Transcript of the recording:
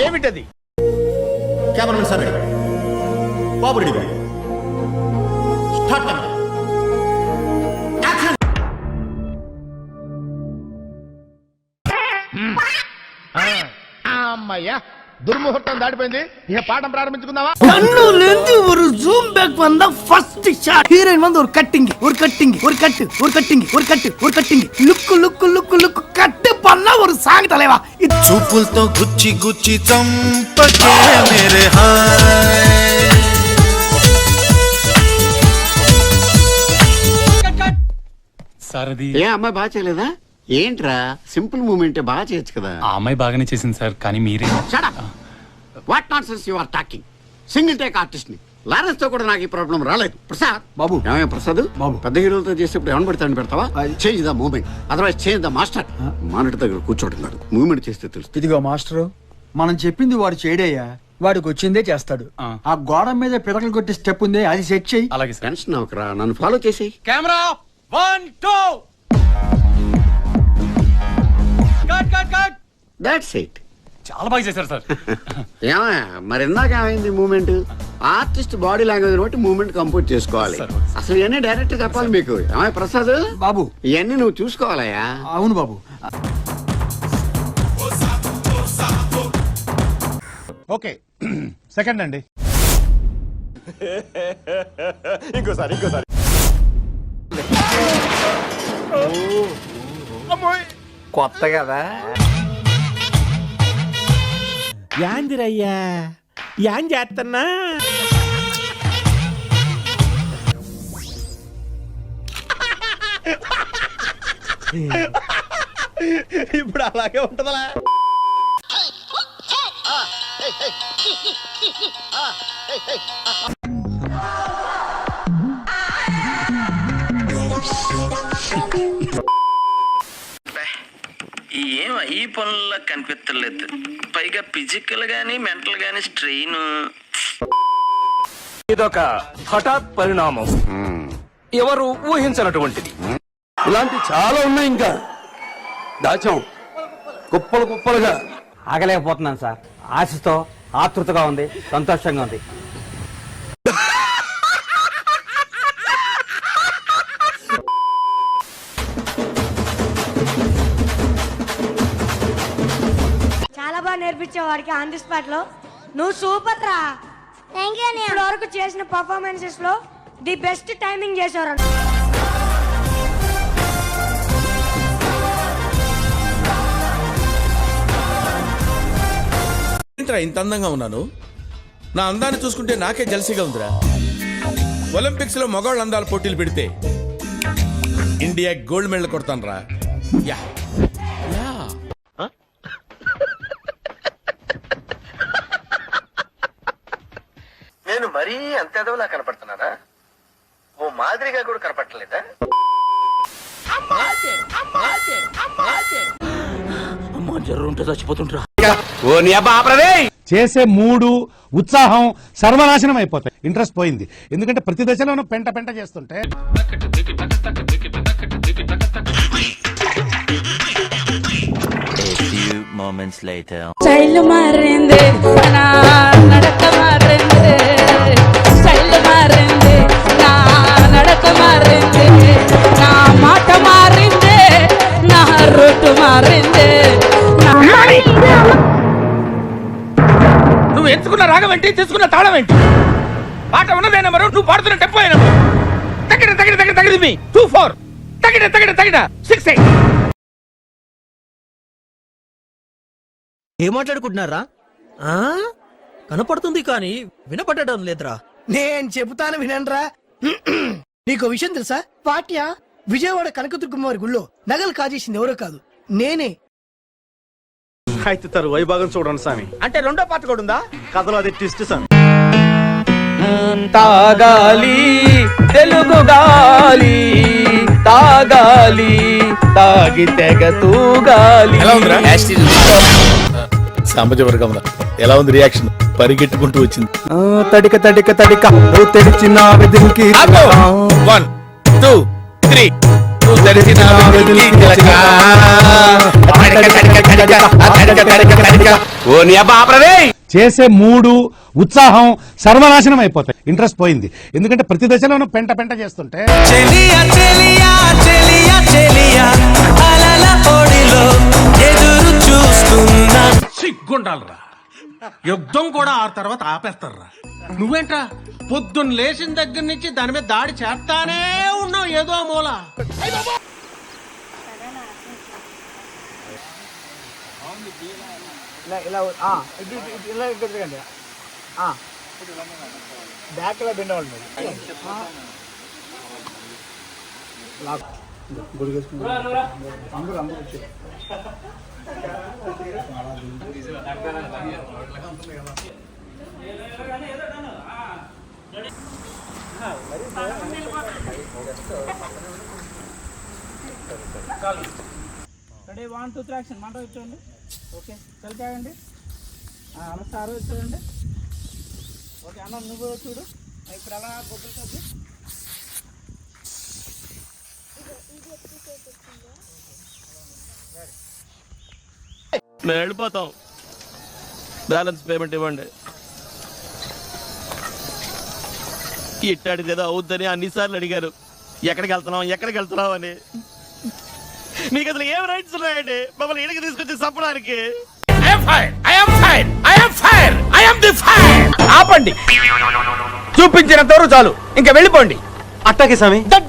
ఏమిటది? Cameramen sir బాబు ready start. అమ్మయ్యా, దుర్ముహూర్తం దాటిపోయింది. ఇక పాఠం ప్రారంభించుకుందామా? கண்ணுலேந்து ஒரு ஜூம் பேக் வந்தா ஃபர்ஸ்ட் ஷாட். ஹீரோயின் வந்து ஒரு கட்டிங், ஒரு கட்டிங், ஒரு கட்டு, ஒரு கட்டிங், ஒரு கட்டு, ஒரு cutting. Look look look look கட்டு பண்ணா ஒரு சாங் தலைவா. చూపులతో గుచ్చి గుచ్చి చంపకే మేరే హాయ్. సారది ఏ అమ్మాయి బాగా చేయలేదా? ఏంట్రా సింపుల్ మూమెంట్ బాగా చేయొచ్చు కదా. ఆ అమ్మాయి బాగానే చేసింది సార్, కానీ మీరే. What nonsense you are talking. Single take artist ని లారెన్స్ తో కూడా నాకు ఈ ప్రాబ్లం రాలేదు. ప్రసాద్ బాబు. ఏమయ్య ప్రసాద్ బాబు. పెద్ద హీరోలతో చేసేప్పుడు ఏమని పెడతాను పెడతావా? Change the moment, otherwise change the master. Monitor దగ్గర కూర్చోడున్నాడు, మూమెంట్ చేస్తే తెలుసు. ఇదిగో మాస్టరు, మనం చెప్పింది వాడు చేయడయ్యా. వాడికి వచ్చిందే చేస్తాడు. ఆ గోడ మీద పిడకలు కొట్టి స్టెప్ ఉంది, అది సెట్ చెయ్యి. అలాగే సార్. టెన్షన్ అవకరా, నన్ను ఫాలో చేసేయి. Camera 1 2 cut cut cut. That's it. చాలా బాగా చేశారు సార్. ఏమయ్య మరి ఇందాక ఏమైంది మూమెంట్? ఆర్టిస్ట్ బాడీ లాంగ్వేజ్ బట్టి మూమెంట్ కంపోజ్ చేసుకోవాలి. అసలు ఇవన్నీ డైరెక్ట్ చెప్పాలి మీకు. ఏమయ్య ప్రసాద్ బాబు, ఇవన్నీ నువ్వు చూసుకోవాలయ్యా. అవును బాబు. ఓకే, సెకండ్ అండి. ఇంకోసారి కొత్త కదా. యాందిరయ్యా యాం చేస్తున్నా? ఇప్పుడు అలాగే ఉంటదా? ఏం ఈ పనుల్లో కనిపించలేదు. పైగా ఫిజికల్ గానీ మెంటల్ గానీ స్ట్రెయిన్. ఇదొక హఠాత్ పరిణామం, ఎవరు ఊహించినటువంటిది. ఇలాంటి చాలా ఉన్నాయి, ఇంకా దాచాం కుప్పలు కుప్పలుగా. ఆగలేకపోతున్నాను సార్. ఆశతో ఆతృతగా ఉంది, సంతోషంగా ఉంది. చాలా బాగా నేర్పించే వాడికి ఆన్ ది స్పాట్ లో నువ్వు సూపర్ రా. ఇప్పటి వరకు చేసిన పర్ఫార్మెన్సెస్ లో ది బెస్ట్ టైమింగ్ చేశారు. ఇంత అందంగా ఉన్నాను, నా అందాన్ని చూసుకుంటే నాకే జలసిగా ఉందిరా. ఒలింపిక్స్ లో మగవాళ్ళ అందాల పోటీలు పెడితే ఇండియా గోల్డ్ మెడల్ కొడతాను రా. యా నేను మరీ అంత ఎదవలా కనపడుతున్నానా? ఓ మాదిరిగా కూడా కనపడలేదా? అమ్మా జర్రుంటే చచ్చిపోతుంటా. చేసే మూడు ఉత్సాహం సర్వనాశనం అయిపోతాయి. ఇంట్రెస్ట్ పోయింది, ఎందుకంటే ప్రతి దశలోనూ పెంట పెంట చేస్తుంటే. స్టైల్ మారింది, నా నడక మారింది. స్టైల్ మారింది, నా నడక మారింది. నా మాట మారింది, నా రూట్ మారింది. నువ్వు ఎంచుకున్న రాగం ఏంటి, తీసుకున్న తాళం ఏంటి? పాట ఉన్నదే నెంబరు, నువ్వు పాడుతున్న టెంపో నెంబరు. తగిన తగిన తగిన తగిన మీ 2 4 తగిన తగిన తగిన 6 8. ఏం మాట్లాడుకుంటున్నారా? కనపడుతుంది కానీ వినపడడం లేదురా. నేను చెబుతాను వినండ్రా. నీకు విషయం తెలుసా? పాట్యా విజయవాడ కనకదుర్గమ్మ వారి గుళ్ళో నగలు కాజేసింది ఎవరో కాదు, నేనే. అయితే తరువాయి భాగం చూడండి స్వామి. అంటే రెండో పాట కూడా ఉందా? కథలో అది ట్విస్ట్ స్వామి. తాగాలి తెలుగు గాలి, తాగాలి తాగి తెగ తూగాలి. సాంబజవర్గంలో ఎలా ఉంది రియాక్షన్? పరిగెట్టుకుంటూ వచ్చింది. తడిక తడిక తడిక నువ్వు తెరిచిన వెదికి 1 2 3 నువ్వు తెరిచిన వెదికి చేసే మూడు ఉత్సాహం సర్వనాశనం అయిపోతాయి. ఇంట్రెస్ట్ పోయింది. ఎందుకంటే ప్రతి దశలోనూ పెంట పెంట చేస్తుంటే చెలియా చెలియా చెలియా చెలియా అలల పొడిలో ఎదురు చూస్తున్నా. సిగ్గుండాలరా, యుద్ధం కూడా ఆ తర్వాత ఆపేస్తారా. నువ్వేంట్రా పొద్దున్న లేచిన దగ్గర నుంచి దాని మీద దాడి చేస్తానే ఉన్నావు ఏదో మూల. Ready 1 2 3 action. మాట వచ్చేయండి. ఓకే కలిపాయండి. అలా సార్ వచ్చేయండి. ఓకే అన్న నువ్వు చూడు ఇప్పుడు ఎలా గొప్పలు. మేము వెళ్ళిపోతాం, బ్యాలెన్స్ పేమెంట్ ఇవ్వండి. ఇట్టాడిది ఏదో అవుద్దని అన్నిసార్లు అడిగారు, ఎక్కడికి వెళ్తున్నాం అని. మీకు అసలు ఏం రైట్స్ ఉన్నాయండి మమ్మల్ని ఇడికి తీసుకొచ్చి చంపడానికి? ఆపండి, చూపించినంత వరకు చాలు, ఇంకా వెళ్ళిపోండి. అట్టాకే స్వామి. దట్